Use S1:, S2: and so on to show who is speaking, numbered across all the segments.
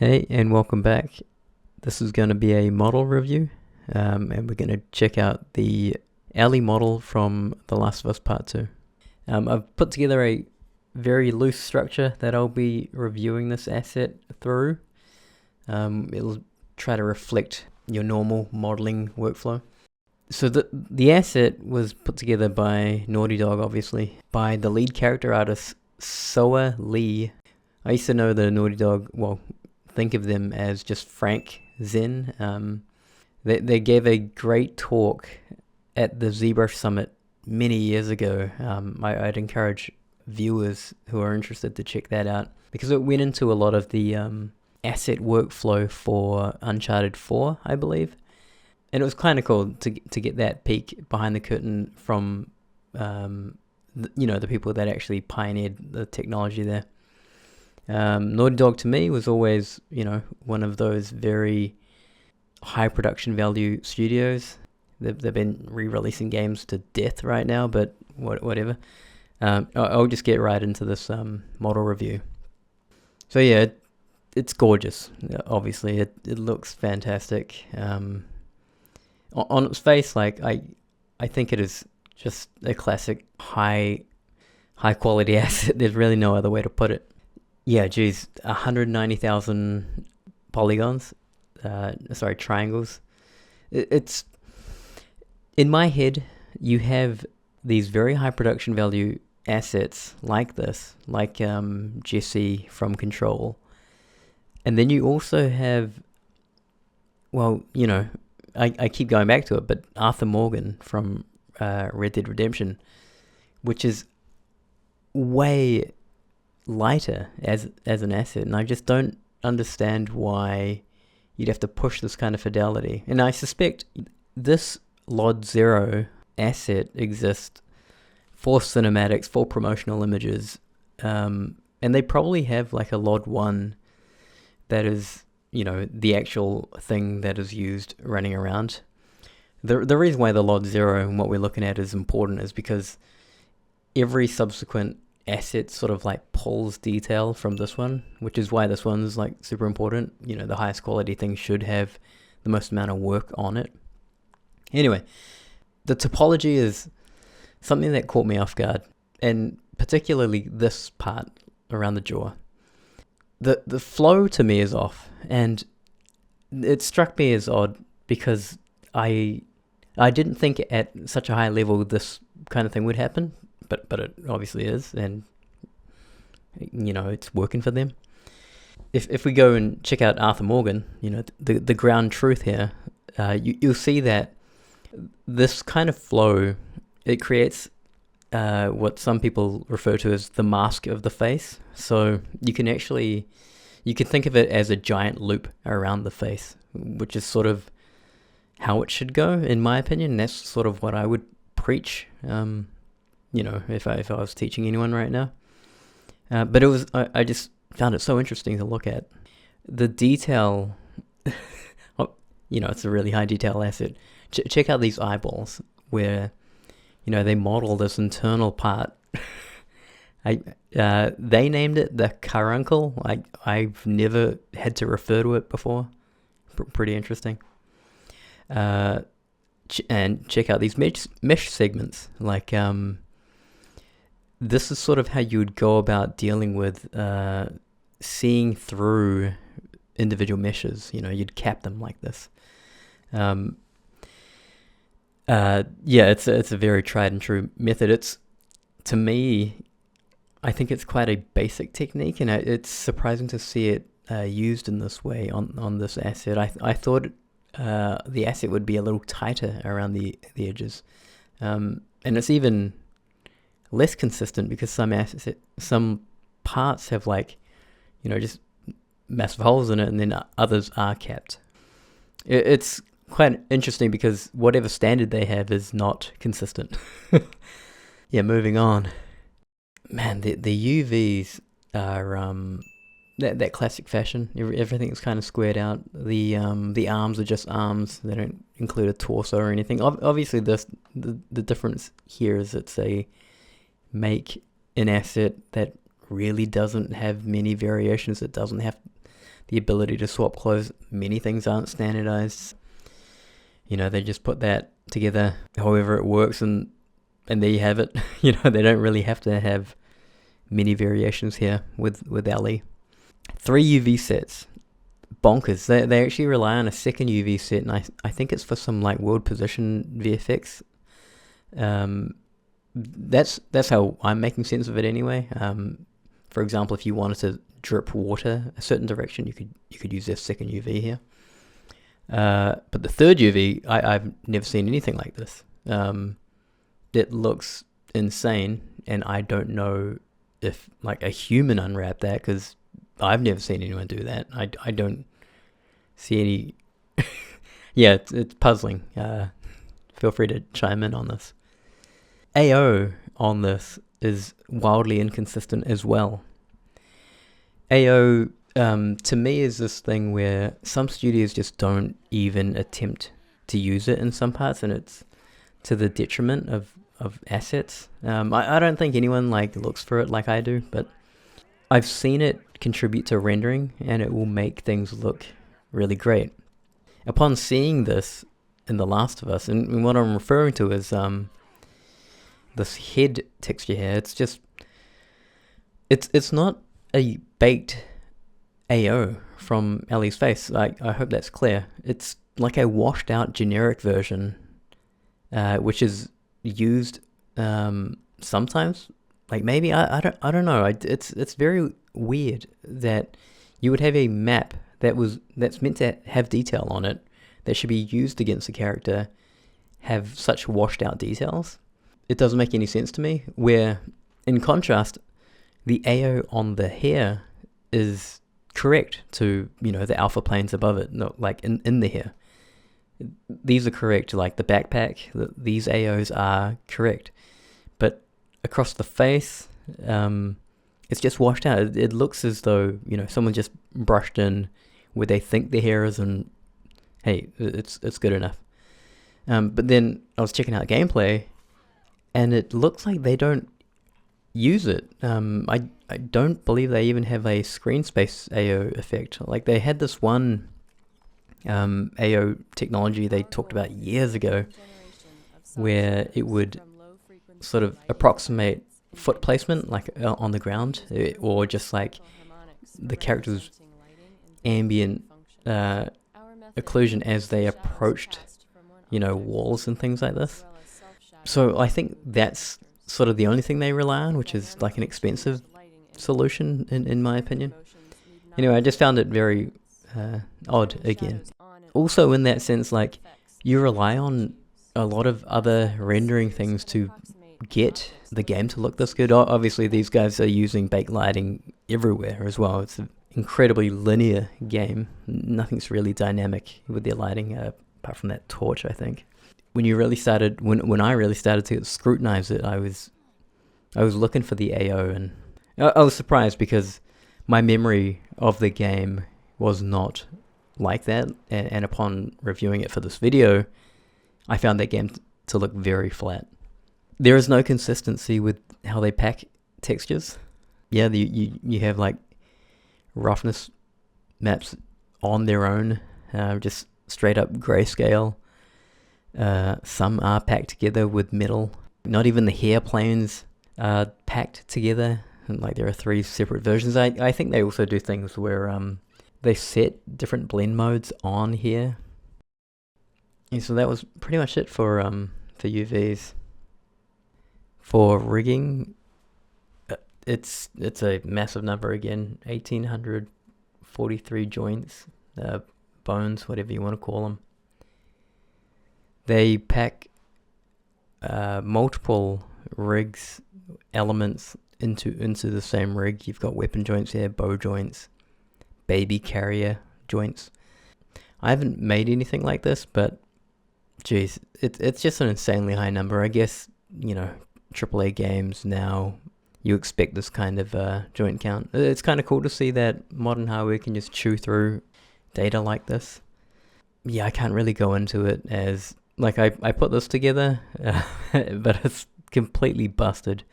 S1: Hey, and welcome back. This is going to be a model review, and we're going to check out the Ellie model from The Last of Us Part 2. I've put together a very loose structure that I'll be reviewing this asset through. It'll try to reflect your normal modeling workflow. So the asset was put together by Naughty Dog, obviously, by the lead character artist, Soa Lee. I used to know the Naughty Dog, think of them as just Frank Zen. They gave a great talk at the ZBrush Summit many years ago. I'd encourage viewers who are interested to check that out, because it went into a lot of the asset workflow for Uncharted 4, I believe. And it was kind of cool to get that peek behind the curtain from the people that actually pioneered the technology there. Naughty Dog to me was always, one of those very high production value studios. They've been re-releasing games to death right now, but whatever. I'll just get right into this model review. So yeah, it's gorgeous. Obviously, it looks fantastic. On its face, I think it is just a classic high quality asset. There's really no other way to put it. Yeah, geez, 190,000 polygons, triangles. It's, in my head, you have these very high production value assets like this, like Jesse from Control. And then you also have, I keep going back to it, but Arthur Morgan from Red Dead Redemption, which is way lighter as an asset, and I just don't understand why you'd have to push this kind of fidelity. And I suspect this LOD 0 asset exists for cinematics, for promotional images, and they probably have like a LOD 1 that is, the actual thing that is used running around. The reason why the LOD 0 and what we're looking at is important is because every subsequent asset sort of like pulls detail from this one, which is why this one's like super important. The highest quality thing should have the most amount of work on it. Anyway, the topology is something that caught me off guard, and particularly this part around the jaw. The flow to me is off, and it struck me as odd because I didn't think at such a high level this kind of thing would happen. But it obviously is, and it's working for them. If we go and check out Arthur Morgan, the ground truth here, you'll see that this kind of flow, it creates what some people refer to as the mask of the face. So you can think of it as a giant loop around the face, which is sort of how it should go, in my opinion. That's sort of what I would preach. If I was teaching anyone right now. But it was, I just found it so interesting to look at. The detail, it's a really high detail asset. Check out these eyeballs where, they model this internal part. They named it the caruncle. I've never had to refer to it before. Pretty interesting. And check out these mesh segments, this is sort of how you would go about dealing with seeing through individual meshes. You'd cap them like this. It's a very tried and true method. To me, I think it's quite a basic technique, and it's surprising to see it used in this way on this asset. I thought the asset would be a little tighter around the edges, and it's even less consistent because some parts have just massive holes in it, and then others are capped. It's quite interesting because whatever standard they have is not consistent. Yeah, moving on. Man, the UVs are that classic fashion. Everything is kind of squared out. The arms are just arms. They don't include a torso or anything. Obviously, the difference here is it's a make an asset that really doesn't have many variations. It doesn't have the ability to swap clothes. Many things aren't standardized. You know, they just put that together however it works, and there you have it. You know, they don't really have to have many variations here with Ellie. 3 UV sets. Bonkers. They actually rely on a second UV set, and I think it's for some like world position VFX. That's how I'm making sense of it anyway. For example, if you wanted to drip water a certain direction, you could use this second UV here. But the third UV, I've never seen anything like this. It looks insane, and I don't know if like a human unwrapped that, because I've never seen anyone do that. I don't see any. Yeah, it's puzzling. Feel free to chime in on this. AO on this is wildly inconsistent as well. AO to me is this thing where some studios just don't even attempt to use it in some parts, and it's to the detriment of assets. I don't think anyone like looks for it like I do, but I've seen it contribute to rendering, and it will make things look really great. Upon seeing this in The Last of Us, and what I'm referring to is this head texture here. It's just it's not a baked AO from Ellie's face. I hope that's clear. It's like a washed out generic version, which is used sometimes. Like maybe I don't know. It's very weird that you would have a map that's meant to have detail on it, that should be used against the character, have such washed out details. It doesn't make any sense to me. Where in contrast, the AO on the hair is correct to, you know, the alpha planes above it, not like in the hair. These are correct, like the backpack, these AOs are correct. But across the face, it's just washed out. It looks as though, you know, someone just brushed in where they think the hair is, and hey, it's good enough. But then I was checking out gameplay, and it looks like they don't use it. I don't believe they even have a screen space AO effect. Like they had this one AO technology they talked about years ago, where it would sort of approximate foot placement, like on the ground, or just like the character's ambient occlusion as they approached, you know, walls and things like this. So I think that's sort of the only thing they rely on, which is like an expensive solution in my opinion. Anyway, I just found it very odd again. Also in that sense, like you rely on a lot of other rendering things to get the game to look this good. Obviously these guys are using baked lighting everywhere as well. It's an incredibly linear game. Nothing's really dynamic with their lighting, apart from that torch, I think. When I really started to scrutinize it, I was looking for the AO, and I was surprised because my memory of the game was not like that, and upon reviewing it for this video, I found that game to look very flat. There is no consistency with how they pack textures. Yeah, you have like roughness maps on their own, just straight up grayscale. Some are packed together with metal. Not even the hair planes are packed together. And like there are 3 separate versions. I think they also do things where they set different blend modes on here. And so that was pretty much it for UVs. For rigging, it's a massive number again. 1,843 joints, bones, whatever you want to call them. They pack multiple rigs, elements into the same rig. You've got weapon joints here, bow joints, baby carrier joints. I haven't made anything like this, but geez, it's just an insanely high number. I guess, you know, AAA games now, you expect this kind of joint count. It's kind of cool to see that modern hardware can just chew through data like this. Yeah, I can't really go into it as, like, I put this together, but it's completely busted.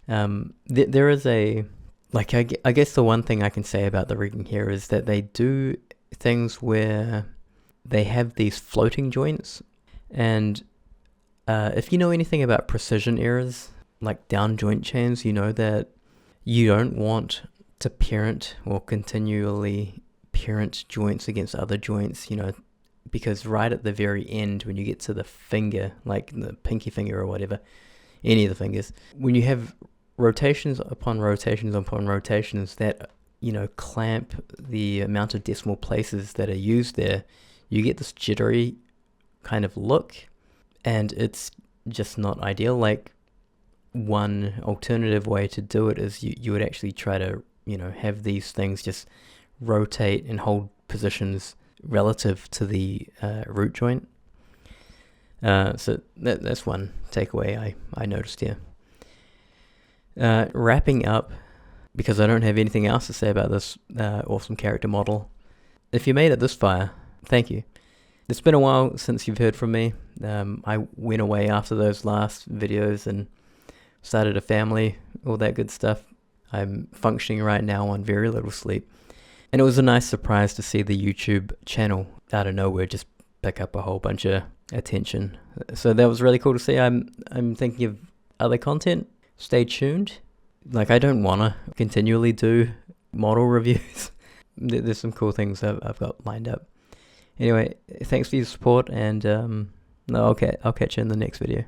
S1: There is a like I guess the one thing I can say about the rigging here is that they do things where they have these floating joints, and if you know anything about precision errors, like down joint chains, you know that you don't want to parent or continually parent joints against other joints, you know, because right at the very end, when you get to the finger, like the pinky finger or whatever, any of the fingers, when you have rotations upon rotations upon rotations that, you know, clamp the amount of decimal places that are used there, you get this jittery kind of look, and it's just not ideal. Like, one alternative way to do it is you would actually try to, you know, have these things just rotate and hold positions relative to the root joint. So that's one takeaway I noticed here. Wrapping up, because I don't have anything else to say about this awesome character model. If you made it this far, thank you. It's been a while since you've heard from me. I went away after those last videos and started a family, all that good stuff. I'm functioning right now on very little sleep. And it was a nice surprise to see the YouTube channel out of nowhere just pick up a whole bunch of attention. So that was really cool to see. I'm thinking of other content. Stay tuned. Like, I don't want to continually do model reviews. There's some cool things I've got lined up. Anyway, thanks for your support, and I'll catch you in the next video.